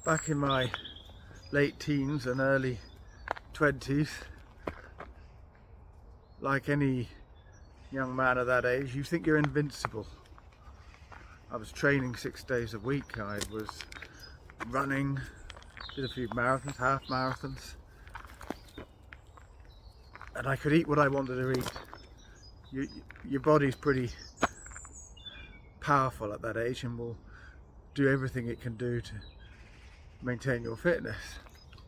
Back in my late teens and early 20s, like any young man of that age, you think you're invincible. I was training 6 days a week. I was running, did a few marathons, half marathons, and I could eat what I wanted to eat. Your body's pretty powerful at that age and will do everything it can do to maintain your fitness.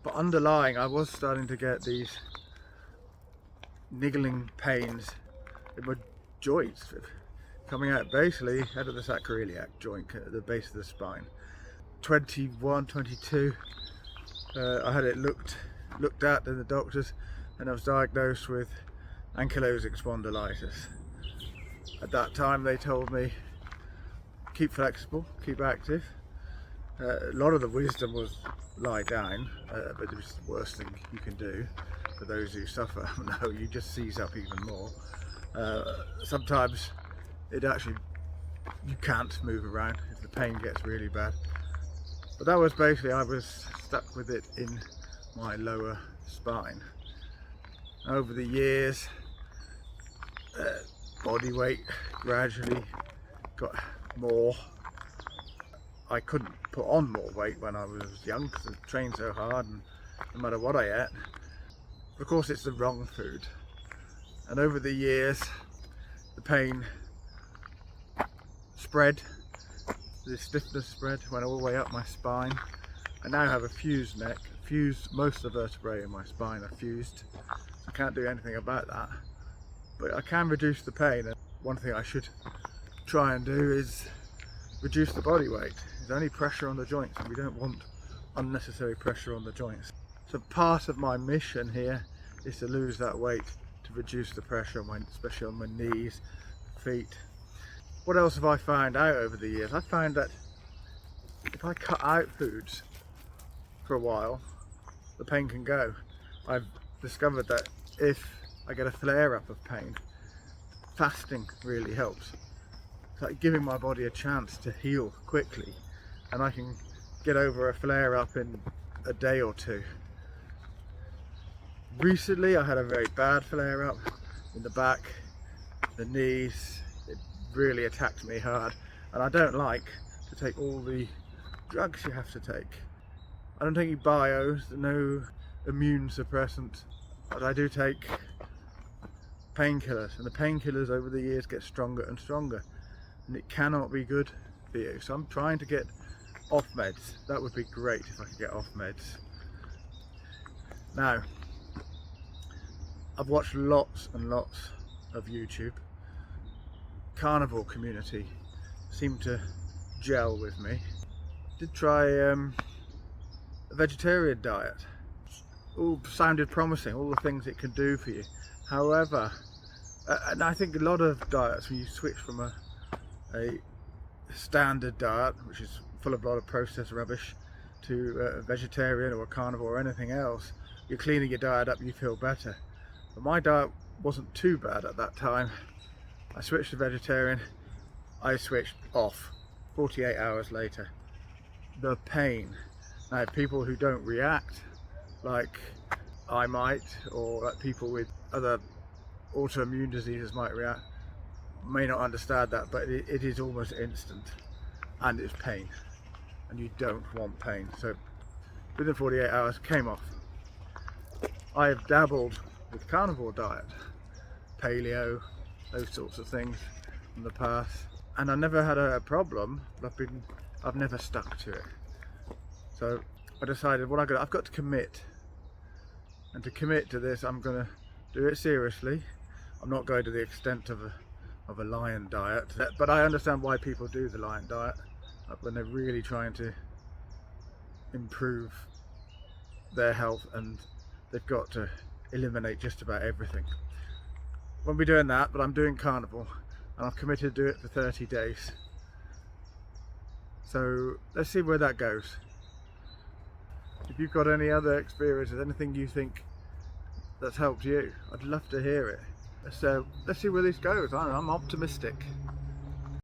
But underlying, I was starting to get these niggling pains in my joints, coming out basically out of the sacroiliac joint at the base of the spine. 21, 22, I had it looked at in the doctors, and I was diagnosed with Ankylosing spondylitis. At that time they told me, keep flexible, keep active. A lot of the wisdom was lie down, but it was the worst thing you can do for those who suffer. No, you just seize up even more. Sometimes you can't move around if the pain gets really bad. But that was basically, I was stuck with it in my lower spine. Over the years, body weight gradually got more. I couldn't put on more weight when I was young because I trained so hard, and no matter what I ate. Of course, it's the wrong food. And over the years, the pain spread, the stiffness spread, went all the way up my spine. I now have a fused neck, most of the vertebrae in my spine are fused. I can't do anything about that, but I can reduce the pain. And one thing I should try and do is reduce the body weight. There's only pressure on the joints, and we don't want unnecessary pressure on the joints. So part of my mission here is to lose that weight, to reduce the pressure, especially on my knees, feet. What else have I found out over the years? I found that if I cut out foods for a while, the pain can go. I've discovered that if I get a flare-up of pain, fasting really helps. It's like giving my body a chance to heal quickly, and I can get over a flare-up in a day or two. Recently I had a very bad flare-up in the back, the knees. It really attacked me hard, and I don't like to take all the drugs you have to take. I don't take any bios, no immune suppressants, but I do take painkillers, and the painkillers over the years get stronger and stronger, and it cannot be good for you. So I'm trying to get off meds. That would be great if I could get off meds. Now, I've watched lots and lots of YouTube. Carnivore community seemed to gel with me. Did try a vegetarian diet. All sounded promising, all the things it can do for you. However, and I think a lot of diets, when you switch from a standard diet, which is full of a lot of processed rubbish, to a vegetarian or a carnivore or anything else, you're cleaning your diet up, you feel better. But my diet wasn't too bad at that time. I switched to vegetarian, I switched off 48 hours later. The pain. Now, people who don't react like I might, or like people with other autoimmune diseases might react, may not understand that, but it is almost instant, and it's pain, and you don't want pain. So within 48 hours, came off. I have dabbled with carnivore diet, paleo, those sorts of things in the past, and I never had a problem, but I've never stuck to it. So I decided, well, I've got to commit, and to commit to this, I'm going to do it seriously. I'm not going to the extent of a lion diet, but I understand why people do the lion diet when they're really trying to improve their health, and they've got to eliminate just about everything. Won't be doing that, but I'm doing carnivore, and I've committed to do it for 30 days. So let's see where that goes. If you've got any other experiences, anything you think that's helped you, I'd love to hear it. Let's see where this goes. I'm optimistic.